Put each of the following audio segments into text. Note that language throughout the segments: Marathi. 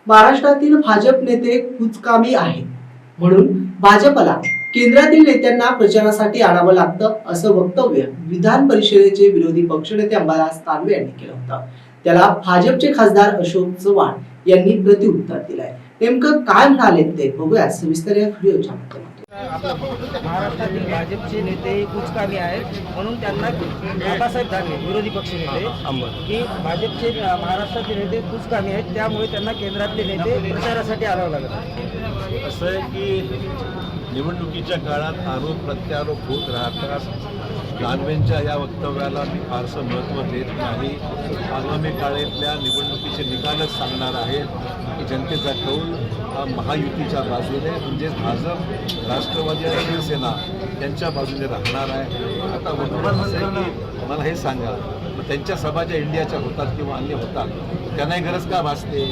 महाराष्ट्रातील भाजप नेते कुचकामी आहेत म्हणून भाजपला केंद्रातील नेत्यांना प्रचारासाठी आणावं लागतं असं वक्तव्य विधान परिषदेचे विरोधी पक्षनेते अंबादास दानवे यांनी केलं होतं. त्याला भाजपचे खासदार अशोक चव्हाण यांनी प्रतिउत्तर दिलंय. नेमकं काय म्हणाले ते बघूया सविस्तर या व्हिडिओच्या माध्यमातून. महाराष्ट्रातील भाजपचे नेते कुचकामी आहेत म्हणून त्यांना बाबासाहेब दानवे विरोधी पक्षनेते की भाजपचे महाराष्ट्रातील नेते कुचकामी आहेत त्यामुळे त्यांना केंद्रातले नेते प्रचारासाठी आणावं लागत आहे. असं आहे की निवडणुकीच्या काळात आरोप प्रत्यारोप होत राहतात. दानवेंच्या या वक्तव्याला मी फारसं महत्त्व देत नाही. आगामी काळातल्या निवडणुकीचे निकालच सांगणार आहेत की जनतेचा कौल हा महायुतीच्या बाजूने म्हणजेच भाजप, राष्ट्रवादी आणि शिवसेना यांच्या बाजूने राहणार आहे. आता वर्तमान असं आहे की मला हे सांगा, मग त्यांच्या सभा ज्या इंडियाच्या होतात किंवा अन्य होतात त्यांनाही गरज का भासते?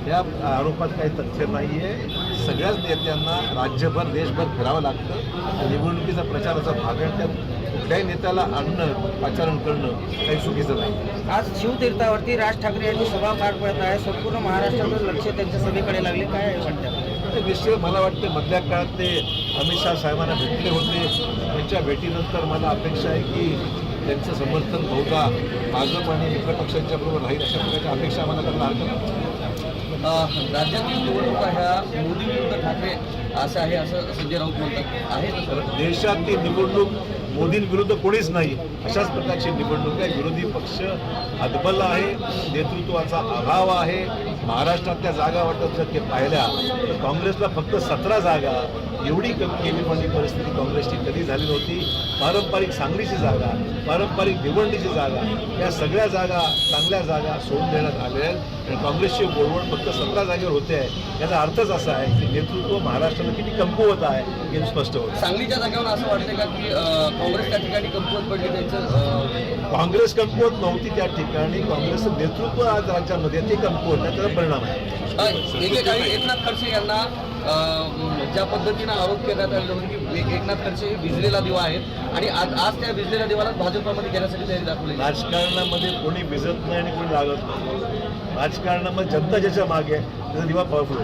या आरोपात काही तथ्य नाही आहे. सगळ्याच नेत्यांना राज्यभर देशभर फिरावं लागतं. निवडणुकीचा प्रचाराचा भाग आहे. त्यात कुठल्याही नेत्याला आणणं आचरण करणं काही चुकीचं नाही. आज शिवतीर्थावरती राज ठाकरे यांची सभा पार पडत आहे. संपूर्ण महाराष्ट्राचं लक्ष त्यांच्या सभेकडे लागले. काय वाटतं? निश्चित मला वाटते मधल्या काळात ते अमित शहा साहेबांना भेटले होते. त्यांच्या भेटीनंतर मला अपेक्षा आहे की त्यांचं समर्थन बहुधा भाजप आणि मित्र पक्षांच्या बरोबर राहील अशा प्रकारच्या अपेक्षा आम्हाला त्यांना हरकत. राज्यातील निवडणुका ह्या मोदी विरुद्ध ठाकरे असं आहे असं संजय राऊत म्हणतात आहे. तर देशातली निवडणूक मोदींविरुद्ध कोणीच नाही अशाच प्रकारची निवडणूक आहे. विरोधी पक्ष हतबल आहे, नेतृत्वाचा अभाव आहे. महाराष्ट्रातल्या जागा वाटत जर ते पाहिल्या तर काँग्रेसला फक्त 17 जागा, एवढी केलीपणी परिस्थिती काँग्रेसची कधी झाली नव्हती. पारंपरिक सांगलीची जागा, पारंपरिक भिवंडीची जागा, या सगळ्या जागा चांगल्या जागा सोडून देण्यात आल्या आहेत आणि काँग्रेसची बोलवण फक्त 17 जागेवर होते आहे. याचा अर्थच असा आहे की नेतृत्व महाराष्ट्राला किती कमकुवत आहे हे स्पष्ट होतं. सांगलीच्या जागेवर असं वाटतं का की काँग्रेस त्या ठिकाणी कमकुवत पडली? त्यांचं काँग्रेस कमकुवत नव्हती त्या ठिकाणी. काँग्रेसचं नेतृत्व आज राज्यामध्ये ते कमकुवत आहे, त्याचा परिणाम आहे. एकेकाळी एकनाथ खडसे यांना ज्या पद्धतीनं आरोप करण्यात आले होते की एकनाथ खडसे हे भिजलेला दिवा आहेत आणि आज त्या भिजलेल्या दिवाला भाजपमध्ये घेण्यासाठी तयारी दाखवली. राजकारणामध्ये कोणी भिजत नाही आणि कोणी लागत नाही. राजकारणामध्ये जनता ज्याच्या मागे आहे त्याचा दिवा पळतो.